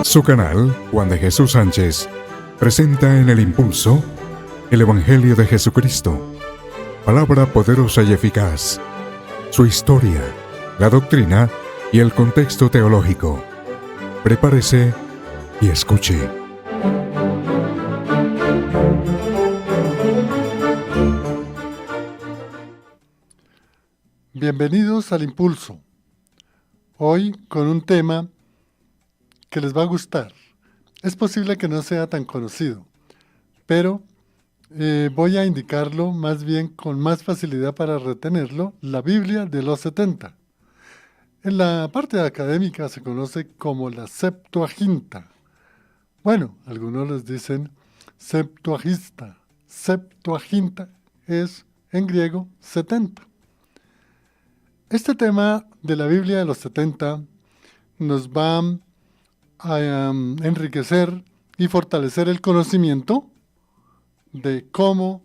Su canal, Juan de Jesús Sánchez, presenta en El Impulso el Evangelio de Jesucristo, palabra poderosa y eficaz, su historia, la doctrina y el contexto teológico. Prepárese y escuche. Bienvenidos al Impulso. Hoy con un tema que les va a gustar. Es posible que no sea tan conocido, pero voy a indicarlo más bien con más facilidad para retenerlo, la Biblia de los 70. En la parte académica se conoce como la Septuaginta. Bueno, algunos les dicen Septuagista. Septuaginta es en griego 70. Este tema de la Biblia de los 70 nos va a enriquecer y fortalecer el conocimiento de cómo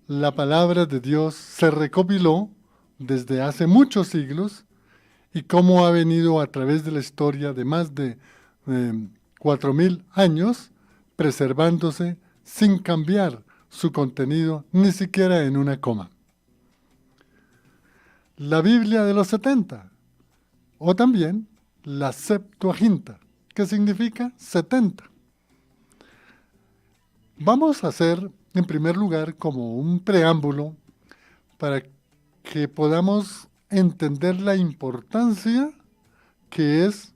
la palabra de Dios se recopiló desde hace muchos siglos y cómo ha venido a través de la historia de más de 4.000 años preservándose sin cambiar su contenido ni siquiera en una coma. La Biblia de los 70, o también la Septuaginta, que significa 70. Vamos a hacer, en primer lugar, como un preámbulo para que podamos entender la importancia que es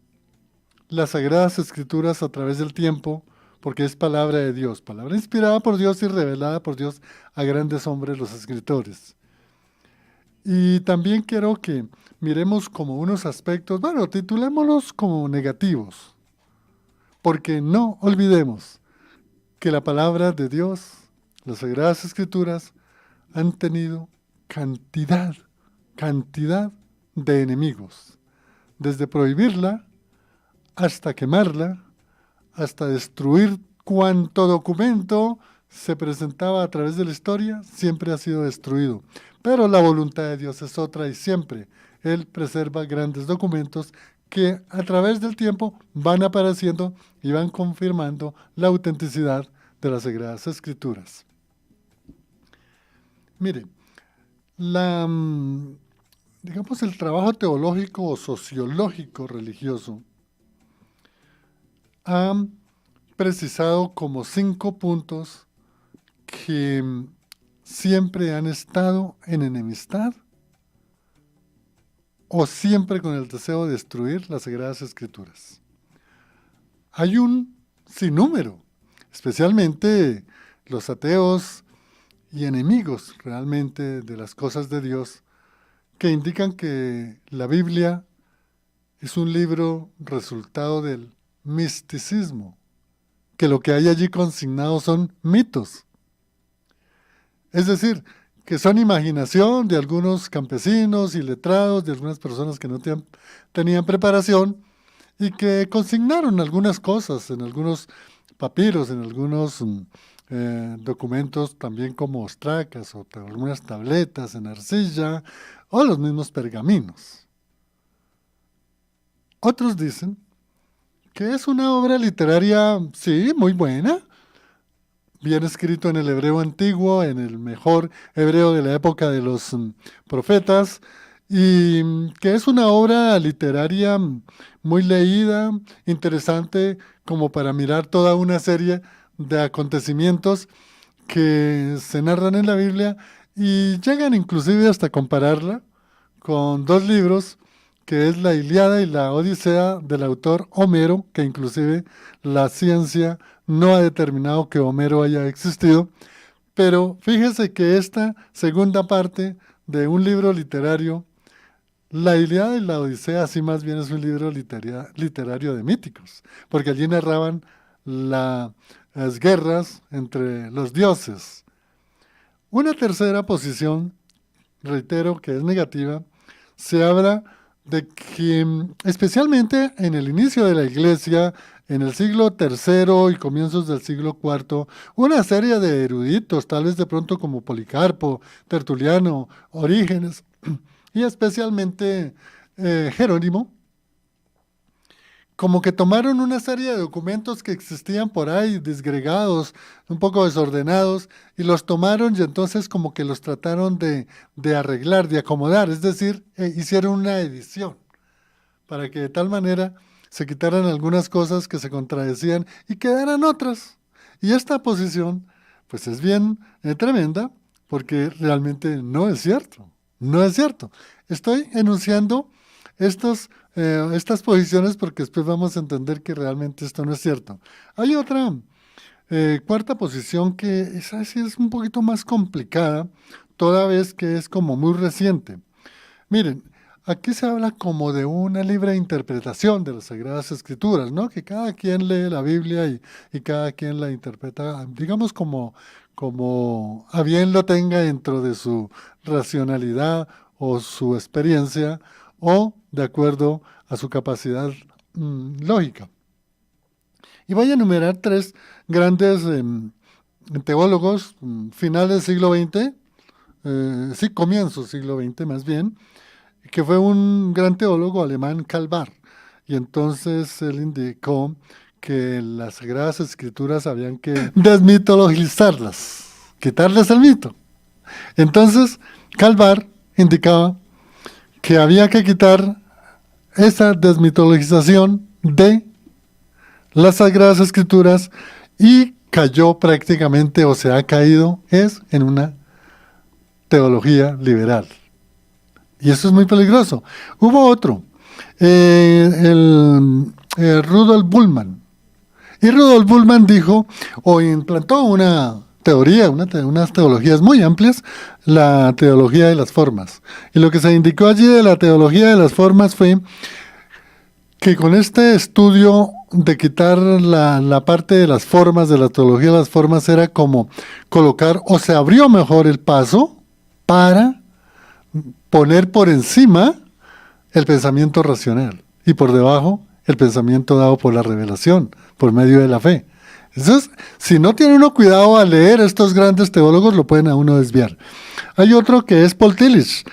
las Sagradas Escrituras a través del tiempo, porque es palabra de Dios, palabra inspirada por Dios y revelada por Dios a grandes hombres, los escritores. Y también quiero que miremos como unos aspectos, bueno, titulémoslos como negativos, porque no olvidemos que la palabra de Dios, las Sagradas Escrituras, han tenido cantidad de enemigos, desde prohibirla, hasta quemarla, hasta destruir cuanto documento se presentaba a través de la historia, siempre ha sido destruido. Pero la voluntad de Dios es otra y siempre Él preserva grandes documentos que a través del tiempo van apareciendo y van confirmando la autenticidad de las Sagradas Escrituras. Mire, digamos el trabajo teológico o sociológico religioso ha precisado como 5 puntos que siempre han estado en enemistad o siempre con el deseo de destruir las Sagradas Escrituras. Hay un sinnúmero, especialmente los ateos y enemigos realmente de las cosas de Dios, que indican que la Biblia es un libro resultado del misticismo, que lo que hay allí consignado son mitos. Es decir, que son imaginación de algunos campesinos y letrados, de algunas personas que no tenían preparación y que consignaron algunas cosas en algunos papiros, en algunos documentos también como ostracas o algunas tabletas en arcilla o los mismos pergaminos. Otros dicen que es una obra literaria, sí, muy buena, bien escrito en el hebreo antiguo, en el mejor hebreo de la época de los profetas, y que es una obra literaria muy leída, interesante, como para mirar toda una serie de acontecimientos que se narran en la Biblia y llegan inclusive hasta compararla con 2 libros, que es la Ilíada y la Odisea del autor Homero, que inclusive la ciencia no ha determinado que Homero haya existido, pero fíjese que esta segunda parte de un libro literario, la Ilíada y la Odisea, sí más bien es un libro literario de míticos, porque allí narraban las guerras entre los dioses. Una tercera posición, reitero que es negativa, se habla de que especialmente en el inicio de la Iglesia, en el siglo III y comienzos del siglo IV, una serie de eruditos, tal vez de pronto como Policarpo, Tertuliano, Orígenes y especialmente Jerónimo, como que tomaron una serie de documentos que existían por ahí, disgregados, un poco desordenados, y los tomaron y entonces como que los trataron de arreglar, de acomodar, es decir, hicieron una edición, para que de tal manera se quitaran algunas cosas que se contradecían y quedaran otras. Y esta posición, pues es bien tremenda, porque realmente no es cierto, no es cierto. Estoy enunciando estas posiciones porque después vamos a entender que realmente esto no es cierto. Hay otra cuarta posición que esa sí es un poquito más complicada, toda vez que es como muy reciente. Miren, aquí se habla como de una libre interpretación de las Sagradas Escrituras, ¿no? Que cada quien lee la Biblia y cada quien la interpreta, digamos, como a bien lo tenga dentro de su racionalidad o su experiencia o de acuerdo a su capacidad lógica. Y voy a enumerar tres grandes teólogos, finales del siglo XX, comienzo del siglo XX más bien, que fue un gran teólogo alemán, Calvar. Y entonces él indicó que las Sagradas Escrituras habían que desmitologizarlas, quitarles el mito. Entonces, Calvar indicaba que había que quitar esa desmitologización de las Sagradas Escrituras y cayó prácticamente, o se ha caído, en una teología liberal. Y eso es muy peligroso. Hubo otro, Rudolf Bultmann. Y Rudolf Bultmann dijo, o implantó una teoría, unas teologías muy amplias, la teología de las formas. Y lo que se indicó allí de la teología de las formas fue que con este estudio de quitar la parte de las formas, de la teología de las formas, era como colocar, o se abrió mejor el paso para poner por encima el pensamiento racional y por debajo el pensamiento dado por la revelación, por medio de la fe. Entonces, si no tiene uno cuidado al leer estos grandes teólogos, lo pueden a uno desviar. Hay otro que es Paul Tillich,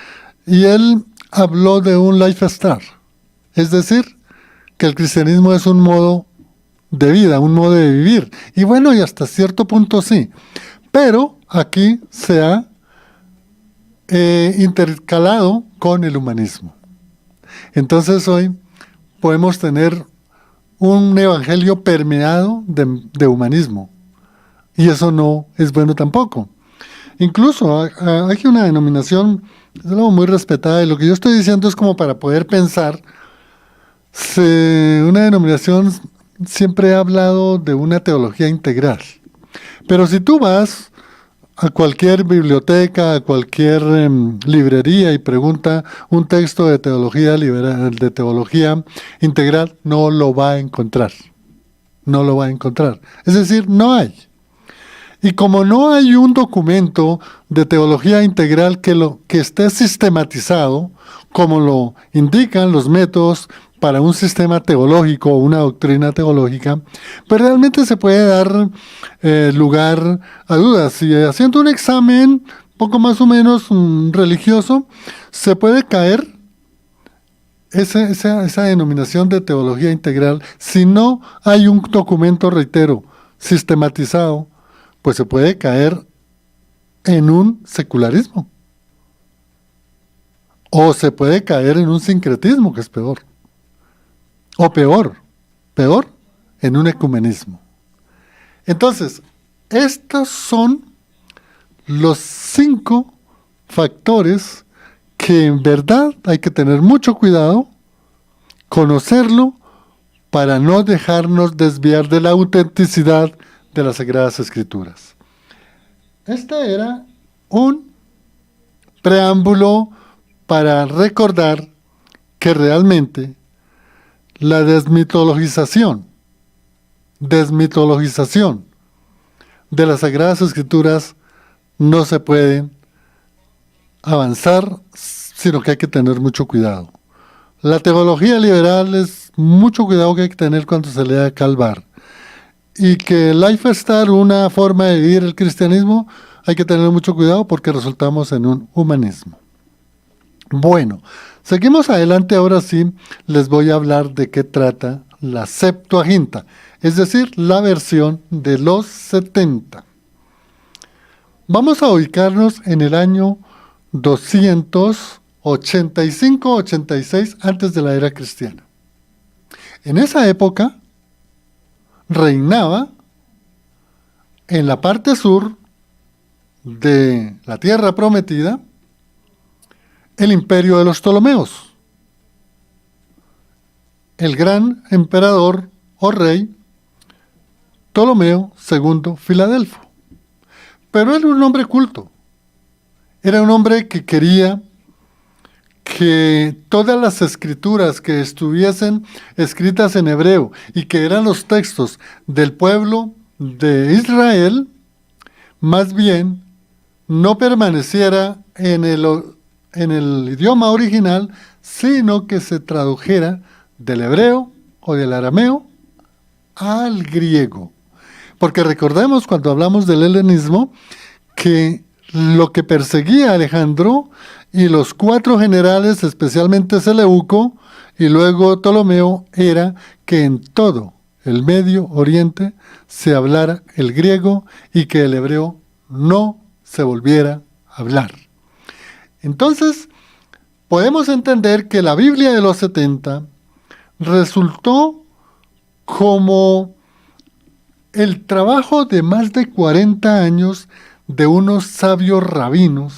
y él habló de un lifestyle, es decir, que el cristianismo es un modo de vida, un modo de vivir. Y bueno, y hasta cierto punto sí. Pero aquí se ha intercalado con el humanismo. Entonces hoy podemos tener un evangelio permeado de humanismo. Y eso no es bueno tampoco. Incluso hay una denominación muy respetada, y lo que yo estoy diciendo es como para poder pensar. Una denominación siempre ha hablado de una teología integral. Pero si tú vas a cualquier biblioteca, a cualquier librería y pregunta un texto de teología liberal, de teología integral, no lo va a encontrar. No lo va a encontrar. Es decir, no hay. Y como no hay un documento de teología integral que esté sistematizado, como lo indican los métodos para un sistema teológico o una doctrina teológica, pues realmente se puede dar lugar a dudas. Y haciendo un examen poco más o menos religioso, se puede caer esa denominación de teología integral. Si no hay un documento, reitero, sistematizado, pues se puede caer en un secularismo. O se puede caer en un sincretismo, que es peor. O peor, en un ecumenismo. Entonces, estos son los 5 factores que en verdad hay que tener mucho cuidado, conocerlo, para no dejarnos desviar de la autenticidad de las Sagradas Escrituras. Este era un preámbulo para recordar que realmente la desmitologización de las Sagradas Escrituras no se puede avanzar, sino que hay que tener mucho cuidado. La teología liberal es mucho cuidado que hay que tener cuando se lea Calvar. Y que el lifestyle, una forma de vivir el cristianismo, hay que tener mucho cuidado porque resultamos en un humanismo. Bueno, seguimos adelante. Ahora sí les voy a hablar de qué trata la Septuaginta, es decir, la versión de los 70. Vamos a ubicarnos en el año 285-86 antes de la era cristiana. En esa época reinaba en la parte sur de la tierra prometida el imperio de los Ptolomeos. El gran emperador o rey Ptolomeo II Filadelfo. Pero era un hombre culto. Era un hombre que quería que todas las escrituras que estuviesen escritas en hebreo y que eran los textos del pueblo de Israel, más bien no permaneciera en el idioma original, sino que se tradujera del hebreo o del arameo al griego. Porque recordemos cuando hablamos del helenismo que lo que perseguía a Alejandro y los 4 generales, especialmente Seleuco y luego Ptolomeo, era que en todo el Medio Oriente se hablara el griego y que el hebreo no se volviera a hablar. Entonces, podemos entender que la Biblia de los 70 resultó como el trabajo de más de 40 años de unos sabios rabinos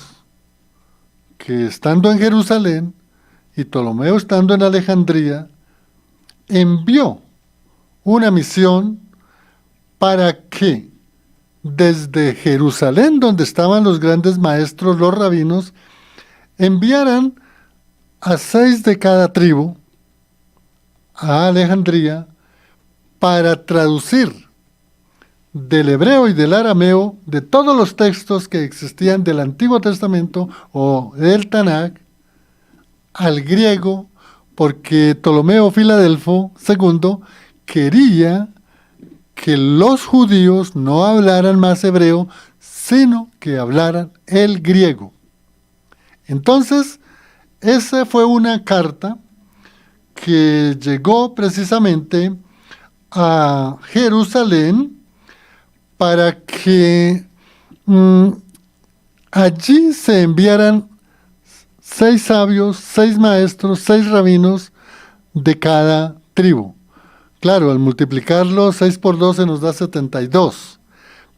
que, estando en Jerusalén y Ptolomeo estando en Alejandría, envió una misión para que desde Jerusalén, donde estaban los grandes maestros, los rabinos, enviaran a 6 de cada tribu a Alejandría para traducir del hebreo y del arameo de todos los textos que existían del Antiguo Testamento o del Tanakh al griego, porque Ptolomeo Filadelfo II quería que los judíos no hablaran más hebreo, sino que hablaran el griego. Entonces, esa fue una carta que llegó precisamente a Jerusalén para que allí se enviaran 6 sabios, 6 maestros, 6 rabinos de cada tribu. Claro, al multiplicarlo 6 por 12 nos da 72.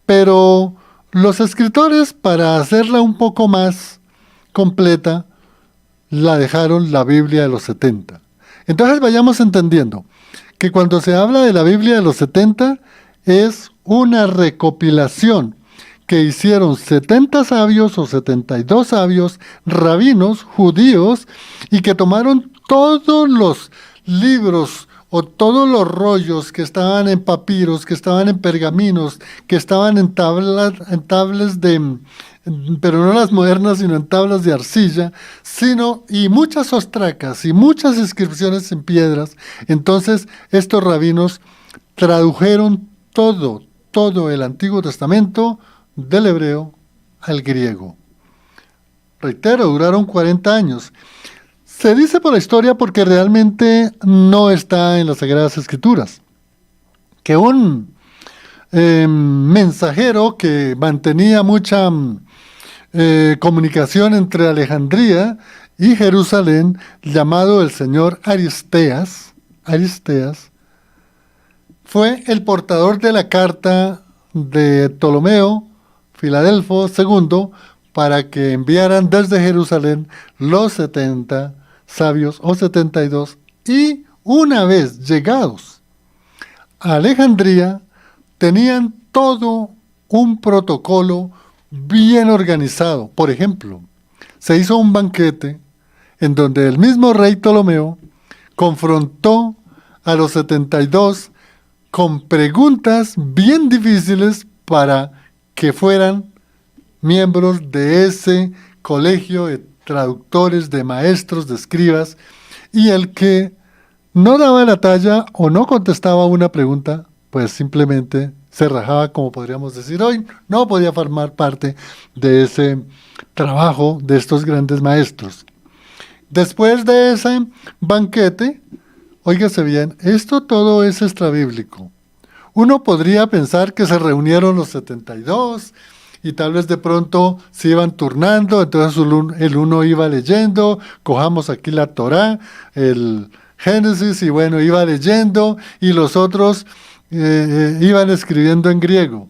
Pero los escritores, para hacerla un poco más completa, la dejaron la Biblia de los 70. Entonces vayamos entendiendo que cuando se habla de la Biblia de los 70 es una recopilación que hicieron 70 sabios o 72 sabios, rabinos, judíos, y que tomaron todos los libros o todos los rollos que estaban en papiros, que estaban en pergaminos, que estaban en tablas de, pero no las modernas, sino en tablas de arcilla, y muchas ostracas y muchas inscripciones en piedras. Entonces, estos rabinos tradujeron todo el Antiguo Testamento del hebreo al griego. Reitero, duraron 40 años. Se dice por la historia porque realmente no está en las Sagradas Escrituras, que un mensajero que mantenía mucha comunicación entre Alejandría y Jerusalén, llamado el señor Aristeas, fue el portador de la carta de Ptolomeo Filadelfo II para que enviaran desde Jerusalén los 70 sabios o 72, y una vez llegados a Alejandría tenían todo un protocolo bien organizado. Por ejemplo, se hizo un banquete en donde el mismo rey Ptolomeo confrontó a los 72 con preguntas bien difíciles para que fueran miembros de ese colegio de traductores, de maestros, de escribas, y el que no daba la talla o no contestaba una pregunta, pues simplemente se rajaba, como podríamos decir hoy, no podía formar parte de ese trabajo de estos grandes maestros. Después de ese banquete, óigase bien, esto todo es extrabíblico. Uno podría pensar que se reunieron los 72 y tal vez de pronto se iban turnando, entonces el uno iba leyendo, cojamos aquí la Torá, el Génesis, y bueno, iba leyendo, y los otros iban escribiendo en griego.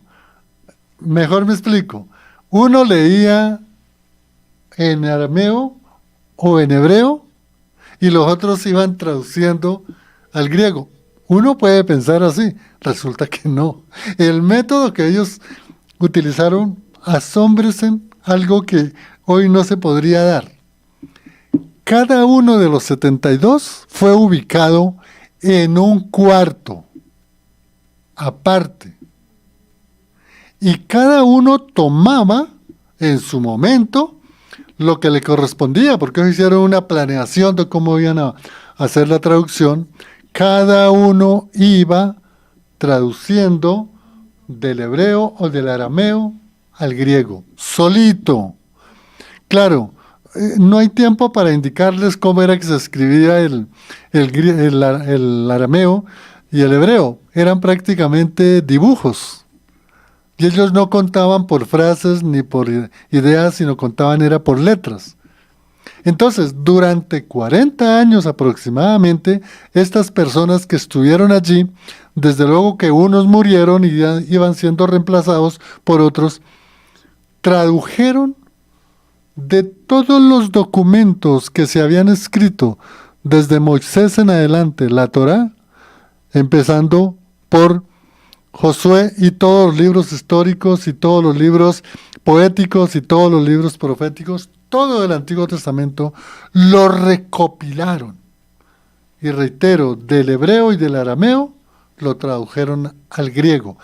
Mejor me explico. Uno leía en arameo o en hebreo, y los otros iban traduciendo al griego. Uno puede pensar así, resulta que no. El método que ellos utilizaron, asómbrese, algo que hoy no se podría dar. Cada uno de los 72 fue ubicado en un cuarto, aparte. Y cada uno tomaba en su momento lo que le correspondía, porque ellos hicieron una planeación de cómo iban a hacer la traducción. Cada uno iba traduciendo del hebreo o del arameo al griego, solito. Claro, no hay tiempo para indicarles cómo era que se escribía el arameo y el hebreo. Eran prácticamente dibujos. Y ellos no contaban por frases ni por ideas, sino contaban era por letras. Entonces, durante 40 años aproximadamente, estas personas que estuvieron allí, desde luego que unos murieron y ya iban siendo reemplazados por otros, tradujeron de todos los documentos que se habían escrito desde Moisés en adelante, la Torá, empezando por Josué y todos los libros históricos y todos los libros poéticos y todos los libros proféticos, todo el Antiguo Testamento, lo recopilaron. Y reitero, del hebreo y del arameo lo tradujeron al griego.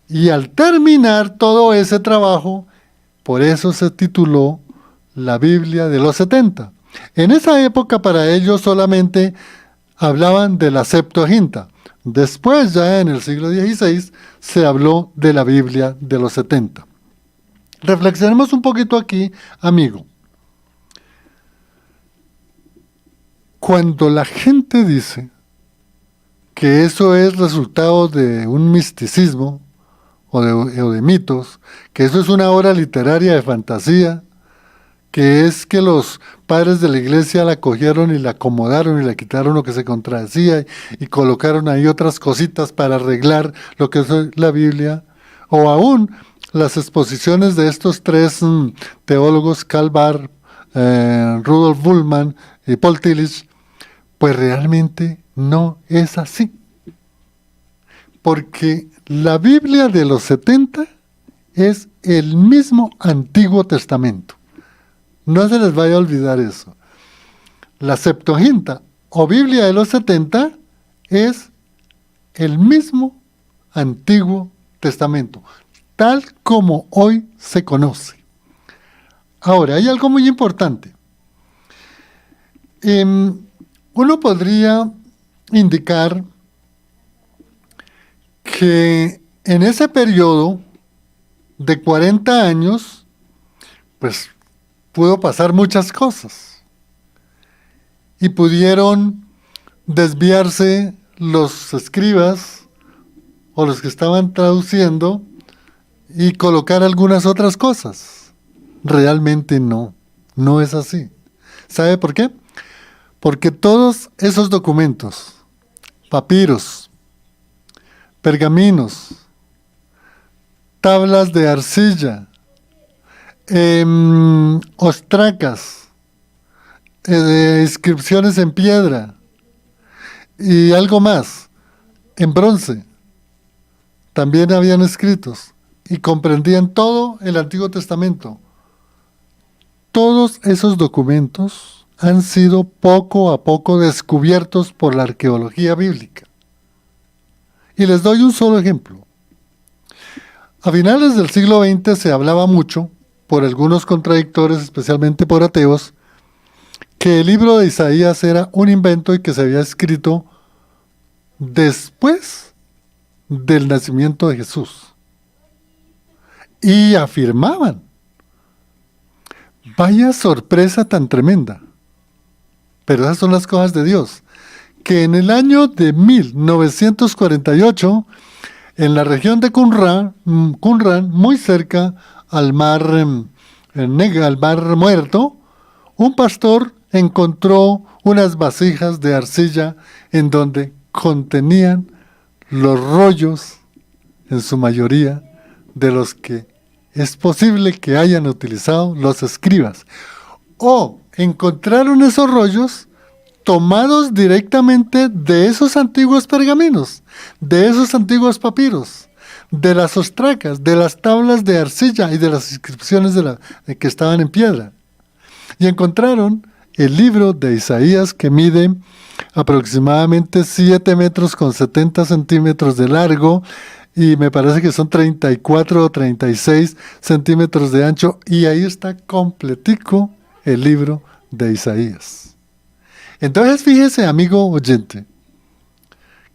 Y al terminar todo ese trabajo, por eso se tituló la Biblia de los 70. En esa época para ellos solamente hablaban de la Septuaginta. Después, ya en el siglo XVI, se habló de la Biblia de los 70. Reflexionemos un poquito aquí, amigo. Cuando la gente dice que eso es resultado de un misticismo o de mitos, que eso es una obra literaria de fantasía, que es que los padres de la iglesia la cogieron y la acomodaron y le quitaron lo que se contradecía y colocaron ahí otras cositas para arreglar lo que es la Biblia, o aún las exposiciones de estos tres teólogos, Karl Barth, Rudolf Bultmann y Paul Tillich, pues realmente no es así. Porque la Biblia de los 70 es el mismo Antiguo Testamento. No se les vaya a olvidar eso. La Septuaginta o Biblia de los 70 es el mismo Antiguo Testamento, tal como hoy se conoce. Ahora, hay algo muy importante. Uno podría indicar que en ese periodo de 40 años, pues pudo pasar muchas cosas y pudieron desviarse los escribas o los que estaban traduciendo y colocar algunas otras cosas. Realmente no es así. ¿Sabe por qué? Porque todos esos documentos, papiros, pergaminos, tablas de arcilla, ostracas, inscripciones en piedra y algo más, en bronce, también habían escritos y comprendían todo el Antiguo Testamento. Todos esos documentos han sido poco a poco descubiertos por la arqueología bíblica. Y les doy un solo ejemplo. A finales del siglo XX se hablaba mucho, por algunos contradictores, especialmente por ateos, que el libro de Isaías era un invento y que se había escrito después del nacimiento de Jesús. Y afirmaban, vaya sorpresa tan tremenda, pero esas son las cosas de Dios, que en el año de 1948, en la región de Qumran, muy cerca al mar, al mar Muerto, un pastor encontró unas vasijas de arcilla en donde contenían los rollos, en su mayoría, de los que es posible que hayan utilizado los escribas. O encontraron esos rollos tomados directamente de esos antiguos pergaminos, de esos antiguos papiros, de las ostracas, de las tablas de arcilla y de las inscripciones que estaban en piedra. Y encontraron el libro de Isaías, que mide aproximadamente 7 metros con 70 centímetros de largo, y me parece que son 34 o 36 centímetros de ancho, y ahí está completico el libro de Isaías. Entonces fíjese, amigo oyente,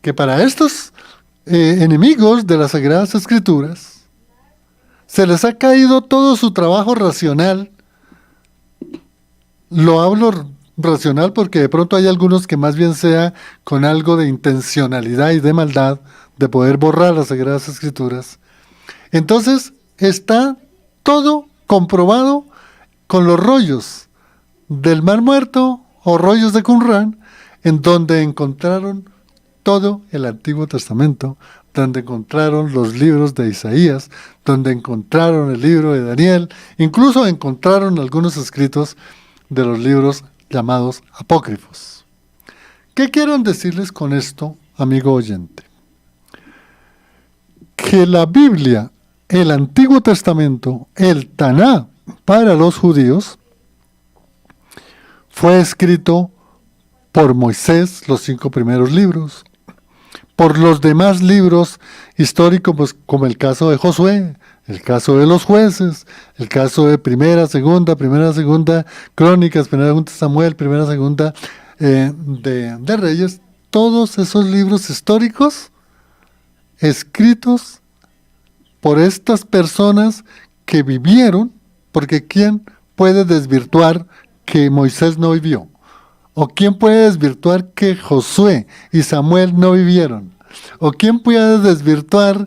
que para estos enemigos de las Sagradas Escrituras se les ha caído todo su trabajo racional. Lo hablo racional porque de pronto hay algunos que más bien sea con algo de intencionalidad y de maldad de poder borrar las Sagradas Escrituras. Entonces está todo comprobado con los rollos del Mar Muerto o rollos de Qumran, en donde encontraron todo el Antiguo Testamento, donde encontraron los libros de Isaías, donde encontraron el libro de Daniel, incluso encontraron algunos escritos de los libros llamados apócrifos. ¿Qué quiero decirles con esto, amigo oyente? Que la Biblia, el Antiguo Testamento, el Taná para los judíos, fue escrito por Moisés, los 5 primeros libros, por los demás libros históricos, pues, como el caso de Josué, el caso de los jueces, el caso de primera, segunda, Crónicas, primera, segunda Samuel, primera, segunda de Reyes, todos esos libros históricos escritos por estas personas que vivieron, porque ¿quién puede desvirtuar que Moisés no vivió? ¿O quién puede desvirtuar que Josué y Samuel no vivieron? ¿O quién puede desvirtuar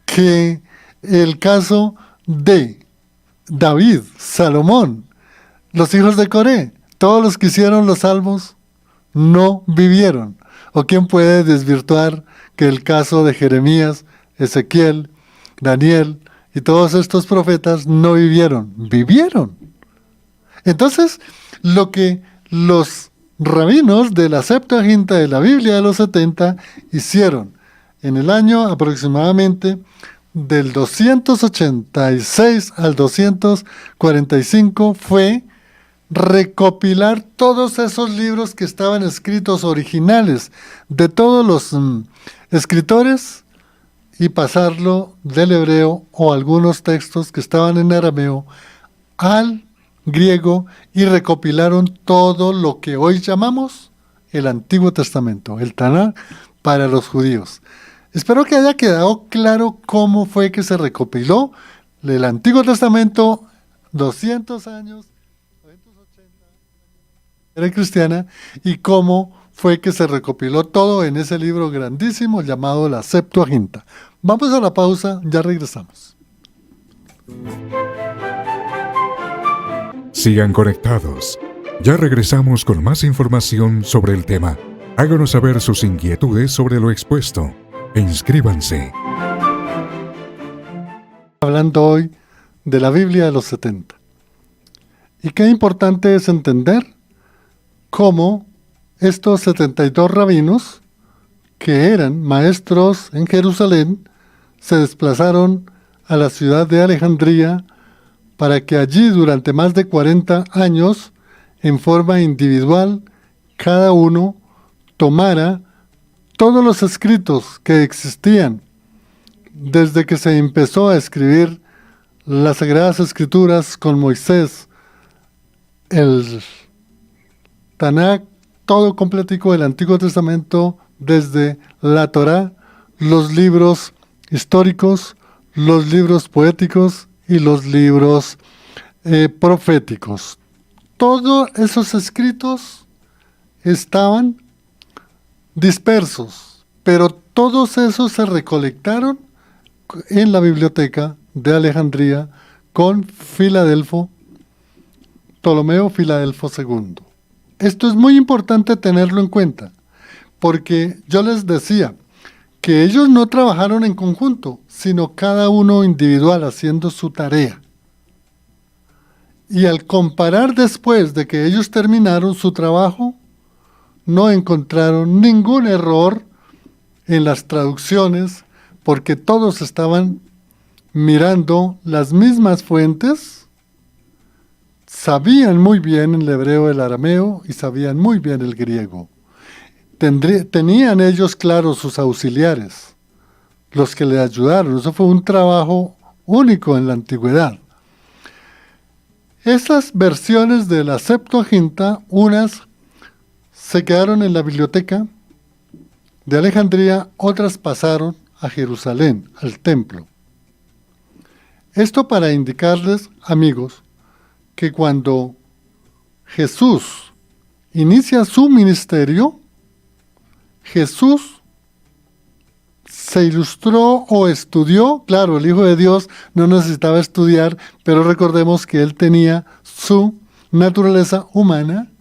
que el caso de David, Salomón, los hijos de Coré, todos los que hicieron los salmos no vivieron? ¿O quién puede desvirtuar que el caso de Jeremías, Ezequiel, Daniel y todos estos profetas no vivieron? Vivieron. Entonces, lo que los rabinos de la Septuaginta de la Biblia de los 70 hicieron en el año aproximadamente del 286 al 245 fue recopilar todos esos libros que estaban escritos originales de todos los escritores y pasarlo del hebreo o algunos textos que estaban en arameo al griego y recopilaron todo lo que hoy llamamos el Antiguo Testamento, el Taná para los judíos. Espero que haya quedado claro cómo fue que se recopiló el Antiguo Testamento 200 años, 280 era cristiana, y cómo fue que se recopiló todo en ese libro grandísimo llamado la Septuaginta. Vamos a la pausa, ya regresamos. Sigan conectados. Ya regresamos con más información sobre el tema. Háganos saber sus inquietudes sobre lo expuesto e inscríbanse. Hablando hoy de la Biblia de los 70. Y qué importante es entender cómo estos 72 rabinos, que eran maestros en Jerusalén, se desplazaron a la ciudad de Alejandría para que allí durante más de 40 años, en forma individual, cada uno tomara todos los escritos que existían desde que se empezó a escribir las Sagradas Escrituras con Moisés, el Tanakh, todo completico del Antiguo Testamento, desde la Torá, los libros históricos, los libros poéticos y los libros proféticos. Todos esos escritos estaban dispersos, pero todos esos se recolectaron en la biblioteca de Alejandría con Ptolomeo Filadelfo II. Esto es muy importante tenerlo en cuenta, porque yo les decía que ellos no trabajaron en conjunto, sino cada uno individual haciendo su tarea. Y al comparar después de que ellos terminaron su trabajo, no encontraron ningún error en las traducciones, porque todos estaban mirando las mismas fuentes, sabían muy bien el hebreo, el arameo y sabían muy bien el griego. Tenían ellos claros sus auxiliares, los que le ayudaron. Eso fue un trabajo único en la antigüedad. Esas versiones de la Septuaginta, unas se quedaron en la biblioteca de Alejandría, otras pasaron a Jerusalén, al templo. Esto para indicarles, amigos, que cuando Jesús inicia su ministerio, Jesús se ilustró o estudió. Claro, el Hijo de Dios no necesitaba estudiar, pero recordemos que él tenía su naturaleza humana.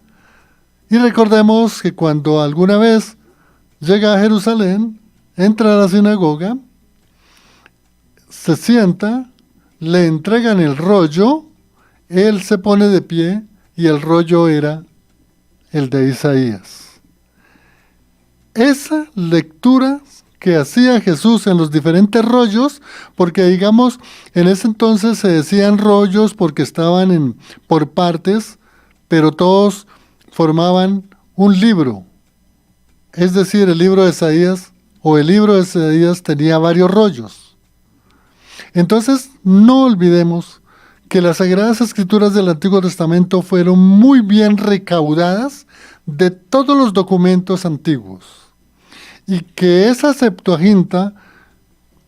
Y recordemos que cuando alguna vez llega a Jerusalén, entra a la sinagoga, se sienta, le entregan el rollo, él se pone de pie y el rollo era el de Isaías. Esa lectura que hacía Jesús en los diferentes rollos, porque digamos, en ese entonces se decían rollos porque estaban por partes, pero todos formaban un libro. Es decir, el libro de Isaías o el libro de Isaías tenía varios rollos. Entonces, no olvidemos que las Sagradas Escrituras del Antiguo Testamento fueron muy bien recaudadas de todos los documentos antiguos. Y que esa Septuaginta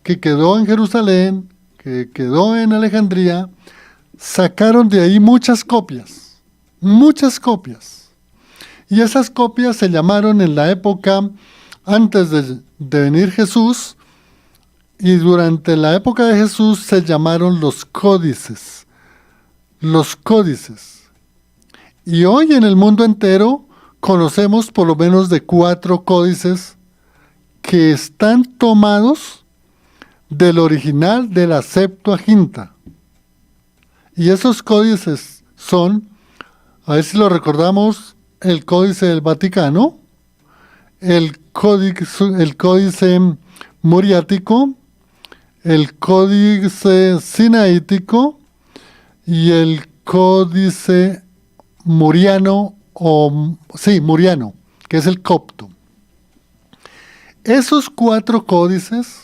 que quedó en Jerusalén, que quedó en Alejandría, sacaron de ahí muchas copias. Y esas copias se llamaron en la época antes de venir Jesús, y durante la época de Jesús se llamaron los códices. Los códices. Y hoy en el mundo entero conocemos por lo menos de 4 códices que están tomados del original de la Septuaginta. Y esos códices son, a ver si lo recordamos, el Códice del Vaticano, el Códice Muriático, el Códice Sinaítico y el Códice Muriano, Muriano, que es el copto. Esos 4 códices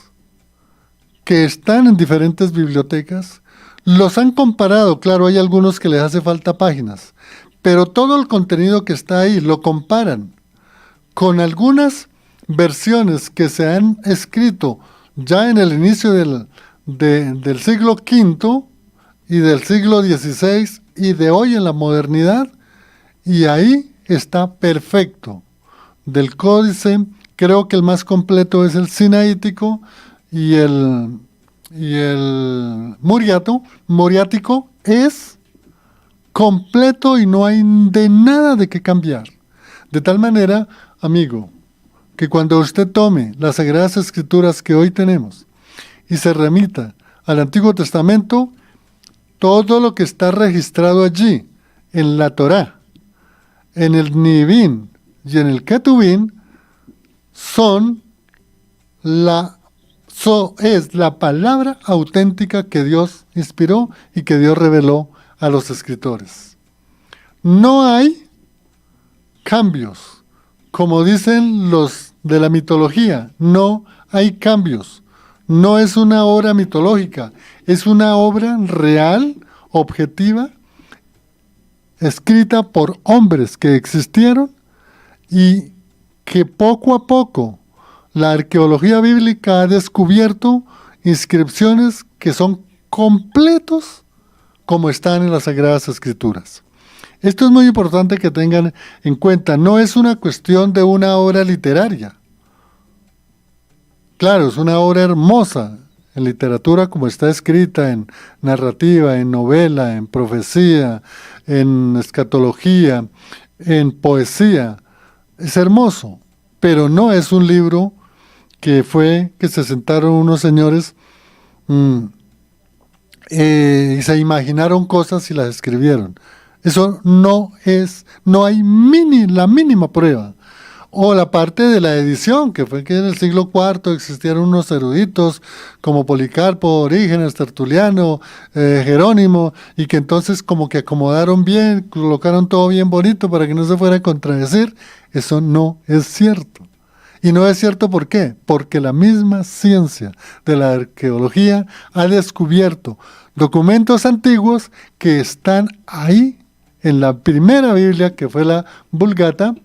que están en diferentes bibliotecas, los han comparado. Claro, hay algunos que les hace falta páginas, pero todo el contenido que está ahí lo comparan con algunas versiones que se han escrito ya en el inicio del siglo V y del siglo XVI y de hoy en la modernidad, y ahí está perfecto. Del códice, creo que el más completo es el sinaítico y el muriático es completo y no hay de nada de qué cambiar. De tal manera, amigo, que cuando usted tome las Sagradas Escrituras que hoy tenemos y se remita al Antiguo Testamento, todo lo que está registrado allí, en la Torá, en el Nivim y en el Ketuvim, es la palabra auténtica que Dios inspiró y que Dios reveló a los escritores. No hay cambios, como dicen los de la mitología, no hay cambios. No es una obra mitológica, es una obra real, objetiva, escrita por hombres que existieron y que poco a poco la arqueología bíblica ha descubierto inscripciones que son completos como están en las Sagradas Escrituras. Esto es muy importante que tengan en cuenta. No es una cuestión de una obra literaria. Claro, es una obra hermosa en literatura como está escrita, en narrativa, en novela, en profecía, en escatología, en poesía. Es hermoso, pero no es un libro que se sentaron unos señores mm, y se imaginaron cosas y las escribieron. Eso no hay la mínima prueba. O la parte de la edición, que fue que en el siglo IV existieron unos eruditos como Policarpo, Orígenes, Tertuliano, Jerónimo, y que entonces como que acomodaron bien, colocaron todo bien bonito para que no se fuera a contradecir. Eso no es cierto. Y no es cierto ¿por qué? Porque la misma ciencia de la arqueología ha descubierto documentos antiguos que están ahí en la primera Biblia, que fue la Vulgata,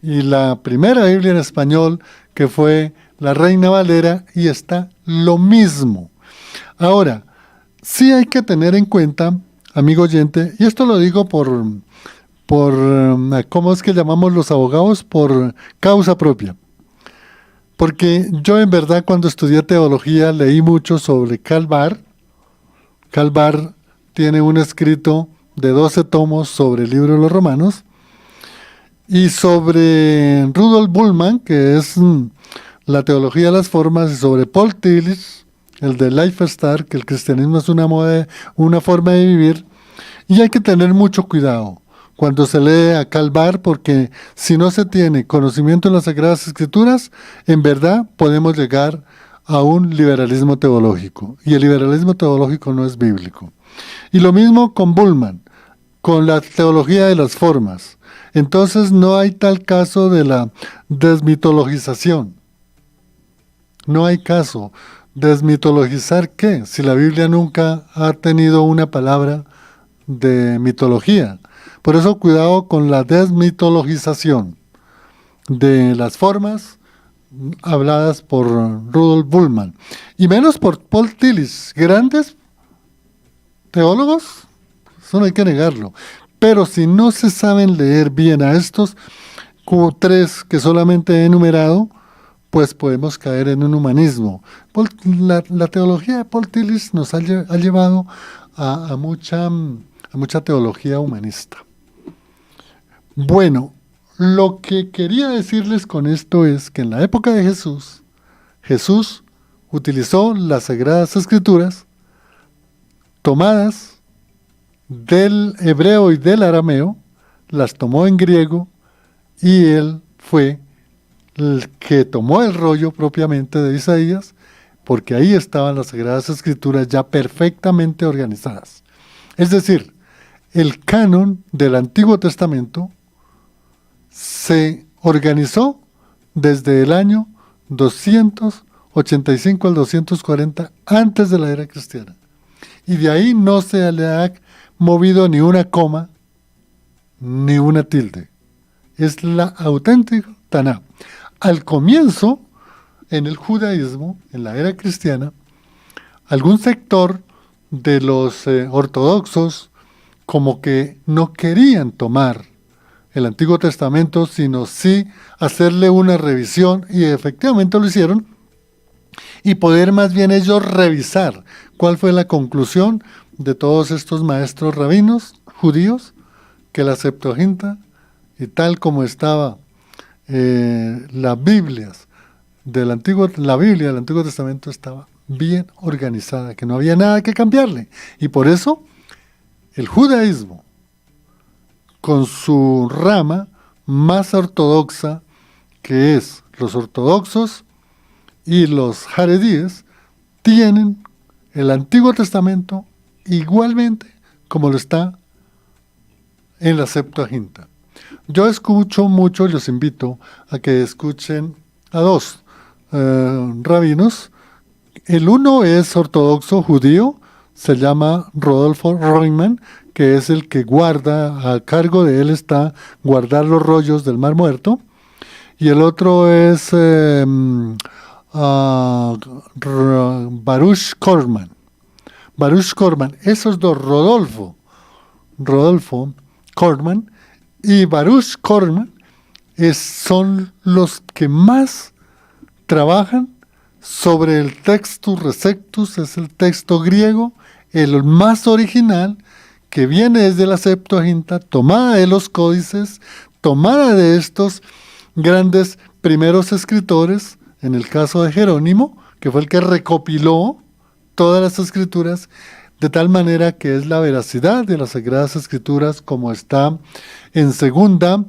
y la primera Biblia en español, que fue la Reina Valera, y está lo mismo. Ahora, sí hay que tener en cuenta, amigo oyente, y esto lo digo ¿cómo es que llamamos los abogados? Por causa propia. Porque yo en verdad cuando estudié teología leí mucho sobre Karl Barth. Karl Barth tiene un escrito de 12 tomos sobre el libro de los Romanos, y sobre Rudolf Bultmann, que es la teología de las formas, y sobre Paul Tillich, el de Lifestyle, que el cristianismo es una forma de vivir, y hay que tener mucho cuidado cuando se lee a Karl Barth, porque si no se tiene conocimiento de las Sagradas Escrituras, en verdad podemos llegar a un liberalismo teológico, y el liberalismo teológico no es bíblico. Y lo mismo con Bultmann, con la teología de las formas. Entonces no hay tal caso de la desmitologización. No hay caso. ¿Desmitologizar qué? Si la Biblia nunca ha tenido una palabra de mitología. Por eso cuidado con la desmitologización de las formas habladas por Rudolf Bultmann. Y menos por Paul Tillich. Grandes teólogos, eso no hay que negarlo. Pero si no se saben leer bien a estos tres que solamente he enumerado, pues podemos caer en un humanismo. La teología de Paul Tillich nos ha llevado a mucha teología humanista. Bueno, lo que quería decirles con esto es que en la época de Jesús utilizó las Sagradas Escrituras tomadas del hebreo y del arameo, las tomó en griego, y él fue el que tomó el rollo propiamente de Isaías, porque ahí estaban las Sagradas Escrituras ya perfectamente organizadas. Es decir, el canon del Antiguo Testamento se organizó desde el año 285 al 240 antes de la era cristiana. Y de ahí no se le ha movido ni una coma, ni una tilde. Es la auténtica Taná. Al comienzo, en el judaísmo, en la era cristiana, algún sector de los ortodoxos como que no querían tomar el Antiguo Testamento, sino sí hacerle una revisión, y efectivamente lo hicieron, y poder más bien ellos revisar cuál fue la conclusión de todos estos maestros rabinos judíos, que la Septuaginta, y tal como estaba las Biblias la Biblia del Antiguo Testamento estaba bien organizada, que no había nada que cambiarle. Y por eso el judaísmo, con su rama más ortodoxa, que es los ortodoxos y los jaredíes, tienen el Antiguo Testamento igualmente como lo está en la Septuaginta. Yo escucho mucho y los invito a que escuchen a dos rabinos. El uno es ortodoxo judío, se llama Rodolfo Royman, que es el que guarda, a cargo de él está guardar los rollos del Mar Muerto, y el otro es Baruch Korman. Baruch Korman, esos dos, Rodolfo Korman y Baruch Korman son los que más trabajan sobre el Textus Receptus, es el texto griego, el más original, que viene desde la Septuaginta, tomada de los códices, tomada de estos grandes primeros escritores, en el caso de Jerónimo, que fue el que recopiló todas las escrituras, de tal manera que es la veracidad de las Sagradas Escrituras, como está en segunda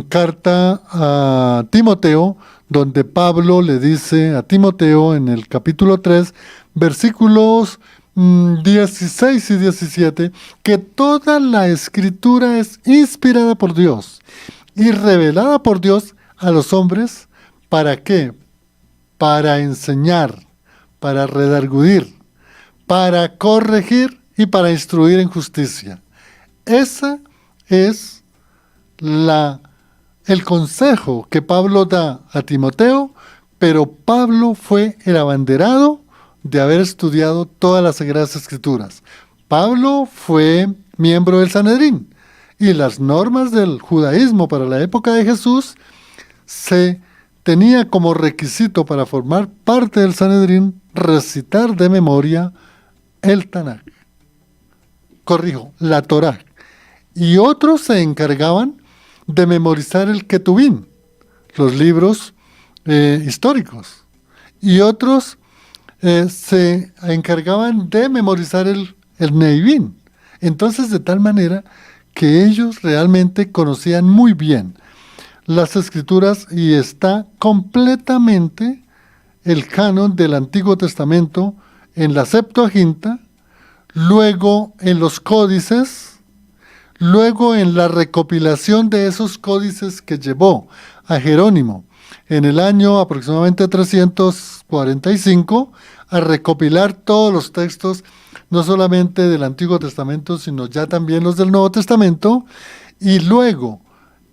carta a Timoteo, donde Pablo le dice a Timoteo en el capítulo 3, versículos 16 y 17, que toda la escritura es inspirada por Dios y revelada por Dios a los hombres. ¿Para qué? Para enseñar, para redarguir, para corregir y para instruir en justicia. Ese es el consejo que Pablo da a Timoteo, pero Pablo fue el abanderado de haber estudiado todas las Sagradas Escrituras. Pablo fue miembro del Sanedrín, y las normas del judaísmo para la época de Jesús se tenía como requisito para formar parte del Sanedrín recitar de memoria el Tanaj. La Torá. Y otros se encargaban de memorizar el Ketubim, los libros históricos. Y otros se encargaban de memorizar el Neivim. Entonces, de tal manera que ellos realmente conocían muy bien las escrituras, y está completamente el canon del Antiguo Testamento en la Septuaginta, luego en los códices, luego en la recopilación de esos códices que llevó a Jerónimo en el año aproximadamente 345 a recopilar todos los textos, no solamente del Antiguo Testamento, sino ya también los del Nuevo Testamento, y luego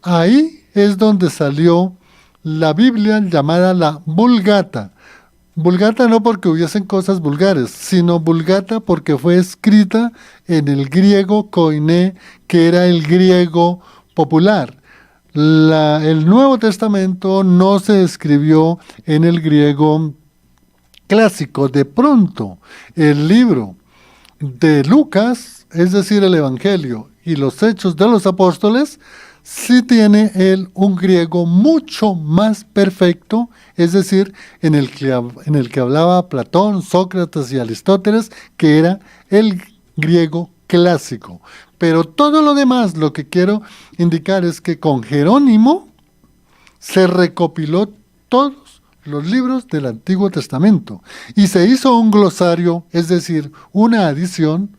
ahí es donde salió la Biblia llamada la Vulgata. Vulgata no porque hubiesen cosas vulgares, sino Vulgata porque fue escrita en el griego koiné, que era el griego popular. El Nuevo Testamento no se escribió en el griego clásico. De pronto, el libro de Lucas, es decir, el Evangelio y los Hechos de los Apóstoles, sí tiene un griego mucho más perfecto, es decir, en el que hablaba Platón, Sócrates y Aristóteles, que era el griego clásico. Pero todo lo demás, lo que quiero indicar es que con Jerónimo se recopiló todos los libros del Antiguo Testamento y se hizo un glosario, es decir, una adición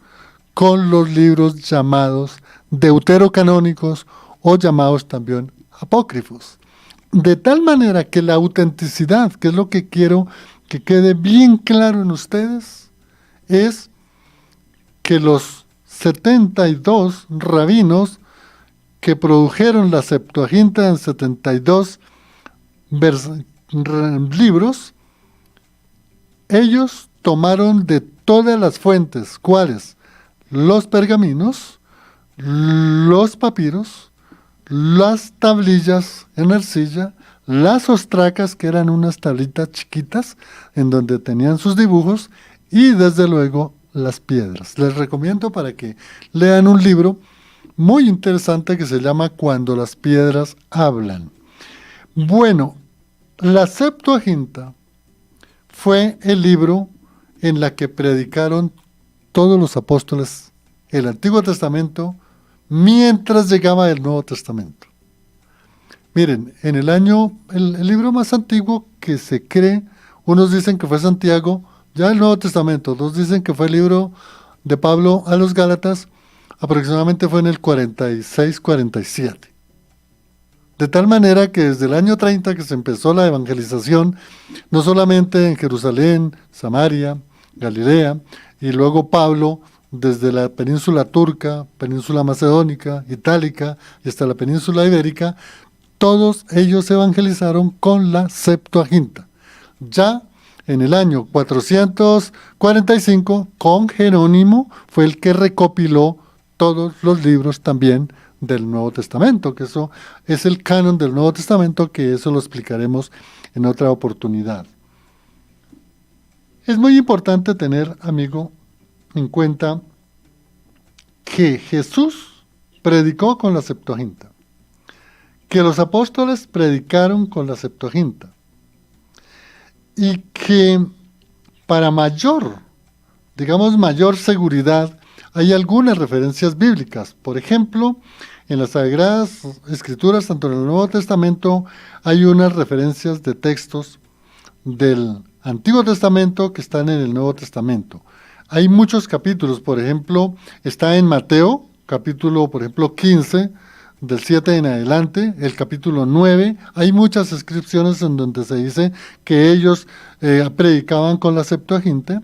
con los libros llamados deuterocanónicos o llamados también apócrifos. De tal manera que la autenticidad, que es lo que quiero que quede bien claro en ustedes, es que los 72 rabinos que produjeron la Septuaginta en 72 libros, ellos tomaron de todas las fuentes, ¿cuáles? Los pergaminos, los papiros, las tablillas en arcilla, las ostracas, que eran unas tablitas chiquitas en donde tenían sus dibujos, y desde luego las piedras. Les recomiendo para que lean un libro muy interesante que se llama Cuando las piedras hablan. Bueno, la Septuaginta fue el libro en la que predicaron todos los apóstoles el Antiguo Testamento mientras llegaba el Nuevo Testamento. Miren, en el libro más antiguo que se cree, unos dicen que fue Santiago, ya el Nuevo Testamento, otros dicen que fue el libro de Pablo a los Gálatas, aproximadamente fue en el 46-47. De tal manera que desde el año 30 que se empezó la evangelización, no solamente en Jerusalén, Samaria, Galilea, y luego Pablo desde la península turca, península macedónica, itálica y hasta la península ibérica, todos ellos evangelizaron con la Septuaginta. Ya en el año 445, con Jerónimo, fue el que recopiló todos los libros también del Nuevo Testamento, que eso es el canon del Nuevo Testamento, que eso lo explicaremos en otra oportunidad. Es muy importante tener, amigo, en cuenta que Jesús predicó con la Septuaginta, que los apóstoles predicaron con la Septuaginta, y que para mayor seguridad, hay algunas referencias bíblicas. Por ejemplo, en las Sagradas Escrituras, tanto en el Nuevo Testamento, hay unas referencias de textos del Antiguo Testamento que están en el Nuevo Testamento. Hay muchos capítulos, por ejemplo, está en Mateo, capítulo, por ejemplo, 15, del 7 en adelante, el capítulo 9, hay muchas inscripciones en donde se dice que ellos predicaban con la Septuaginta.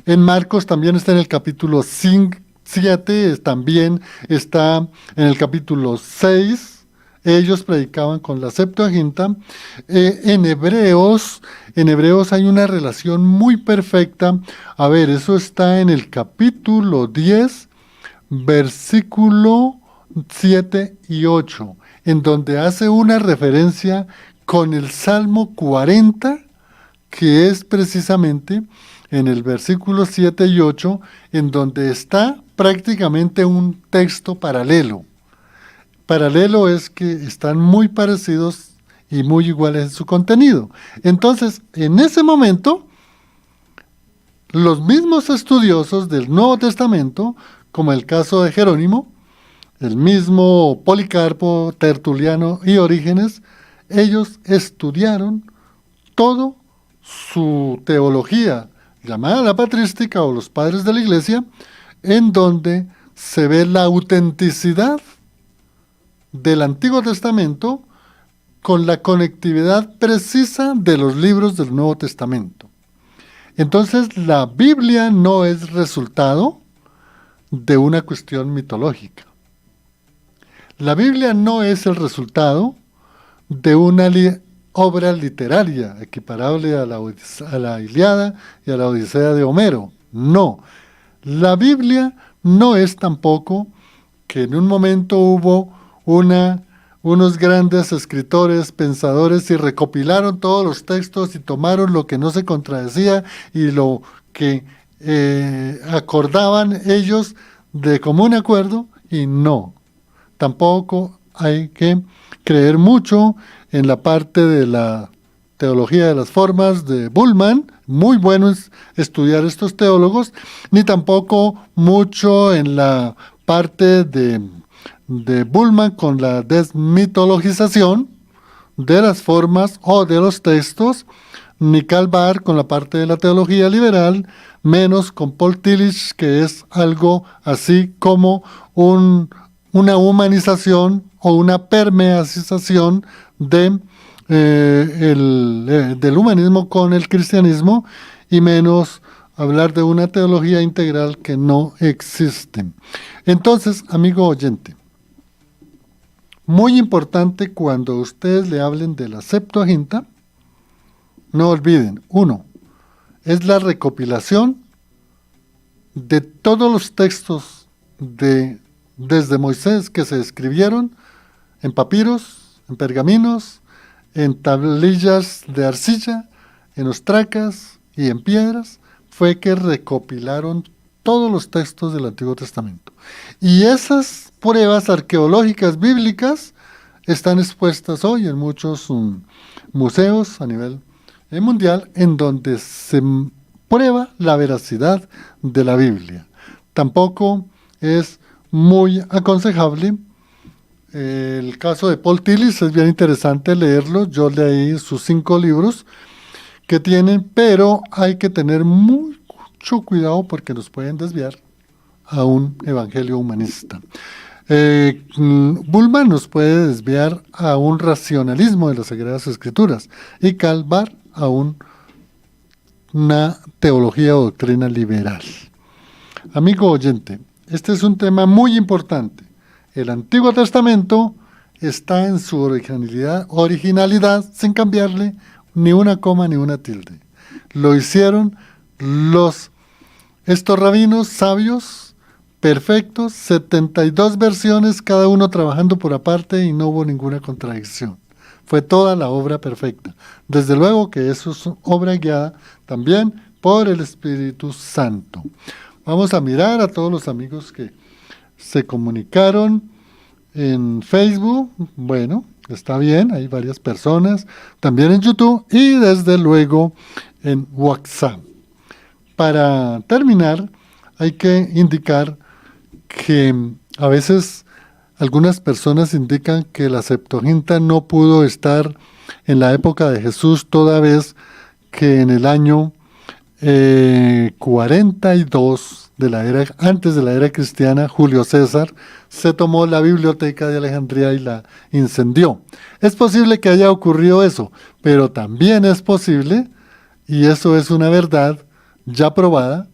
En Marcos también está en el capítulo 7, también está en el capítulo 6, ellos predicaban con la Septuaginta. En Hebreos hay una relación muy perfecta. A ver, eso está en el capítulo 10, versículo 7 y 8, en donde hace una referencia con el Salmo 40, que es precisamente en el versículo 7 y 8, en donde está prácticamente un texto paralelo. Paralelo es que están muy parecidos y muy iguales en su contenido. Entonces, en ese momento, los mismos estudiosos del Nuevo Testamento, como el caso de Jerónimo, el mismo Policarpo, Tertuliano y Orígenes, ellos estudiaron todo su teología, llamada la patrística o los padres de la iglesia, en donde se ve la autenticidad del Antiguo Testamento con la conectividad precisa de los libros del Nuevo Testamento. Entonces, la Biblia no es resultado de una cuestión mitológica. La Biblia no es el resultado de una obra literaria equiparable a la Ilíada y a la Odisea de Homero. No. La Biblia no es tampoco que en un momento hubo unos grandes escritores, pensadores, y recopilaron todos los textos y tomaron lo que no se contradecía y lo que acordaban ellos de común acuerdo, y no. Tampoco hay que creer mucho en la parte de la teología de las formas de Bullmann, muy bueno es estudiar estos teólogos, ni tampoco mucho en la parte de Bullmann con la desmitologización de las formas o de los textos, ni Karl Barth con la parte de la teología liberal, menos con Paul Tillich, que es algo así como una humanización o una permeacización del humanismo con el cristianismo, y menos hablar de una teología integral que no existe. Entonces, amigo oyente, muy importante cuando ustedes le hablen de la Septuaginta, no olviden, 1, es la recopilación de todos los textos desde Moisés que se escribieron en papiros, en pergaminos, en tablillas de arcilla, en ostracas y en piedras, fue que recopilaron todos los textos del Antiguo Testamento. Y esas pruebas arqueológicas bíblicas están expuestas hoy en muchos museos a nivel mundial, en donde se prueba la veracidad de la Biblia. Tampoco es muy aconsejable. El caso de Paul Tillich es bien interesante leerlo. Yo leí sus 5 libros que tienen, pero hay que tener mucho cuidado porque nos pueden desviar a un evangelio humanista. Bullmann nos puede desviar a un racionalismo de las Sagradas Escrituras y Karl Barth a una teología o doctrina liberal. Amigo oyente, este es un tema muy importante. El Antiguo Testamento está en su originalidad sin cambiarle ni una coma ni una tilde. Lo hicieron estos rabinos sabios perfecto, 72 versiones, cada uno trabajando por aparte y no hubo ninguna contradicción. Fue toda la obra perfecta. Desde luego que eso es obra guiada también por el Espíritu Santo. Vamos a mirar a todos los amigos que se comunicaron en Facebook. Bueno, está bien, hay varias personas. También en YouTube y desde luego en WhatsApp. Para terminar, hay que indicar que a veces algunas personas indican que la Septuaginta no pudo estar en la época de Jesús, toda vez que en el año 42 de la era, antes de la era cristiana, Julio César se tomó la biblioteca de Alejandría y la incendió. Es posible que haya ocurrido eso, pero también es posible, y eso es una verdad ya probada,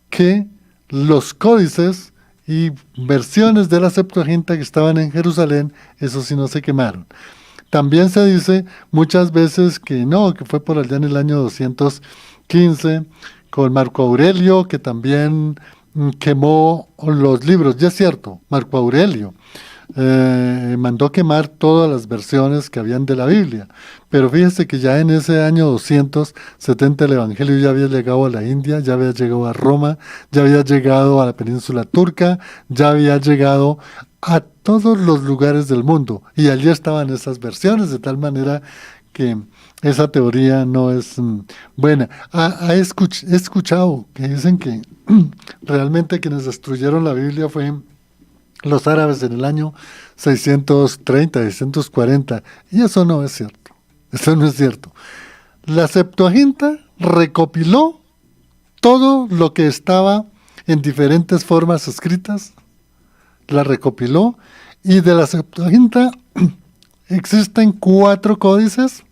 que los códices y versiones de la Septuaginta que estaban en Jerusalén, eso sí no se quemaron. También se dice muchas veces que no, que fue por allá en el año 215 con Marco Aurelio, que también quemó los libros. Ya es cierto, Marco Aurelio mandó quemar todas las versiones que habían de la Biblia, pero fíjese que ya en ese año 270 el Evangelio ya había llegado a la India, ya había llegado a Roma, ya había llegado a la península turca, ya había llegado a todos los lugares del mundo, y allí estaban esas versiones, de tal manera que esa teoría no es buena. He escuchado que dicen que realmente quienes destruyeron la Biblia fue los árabes en el año 630, 640, y eso no es cierto. Eso no es cierto. La Septuaginta recopiló todo lo que estaba en diferentes formas escritas, la recopiló, y de la Septuaginta existen 4 códices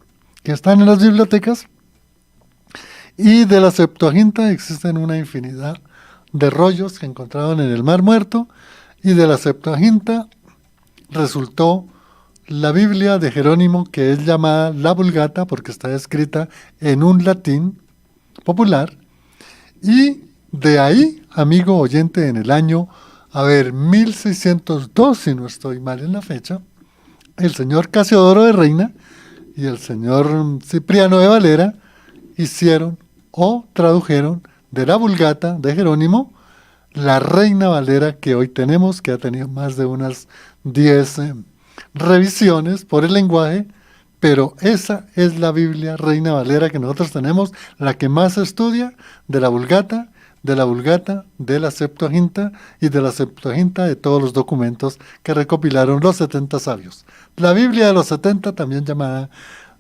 que están en las bibliotecas, y de la Septuaginta existen una infinidad de rollos que encontraron en el Mar Muerto, y de la Septuaginta resultó la Biblia de Jerónimo, que es llamada la Vulgata porque está escrita en un latín popular, y de ahí, amigo oyente, en el año 1602, si no estoy mal en la fecha, el señor Casiodoro de Reina y el señor Cipriano de Valera hicieron o tradujeron de la Vulgata de Jerónimo la Reina Valera que hoy tenemos, que ha tenido más de unas 10 revisiones por el lenguaje, pero esa es la Biblia Reina Valera que nosotros tenemos, la que más se estudia, de la Vulgata, de la Septuaginta y de la Septuaginta de todos los documentos que recopilaron los 70 sabios. La Biblia de los 70, también llamada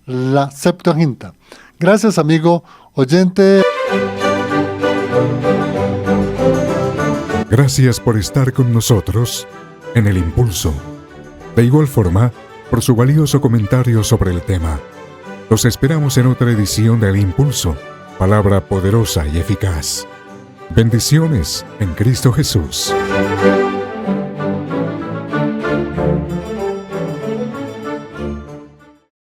la Septuaginta. Gracias, amigo oyente. Gracias por estar con nosotros en El Impulso. De igual forma, por su valioso comentario sobre el tema. Los esperamos en otra edición de El Impulso, palabra poderosa y eficaz. Bendiciones en Cristo Jesús.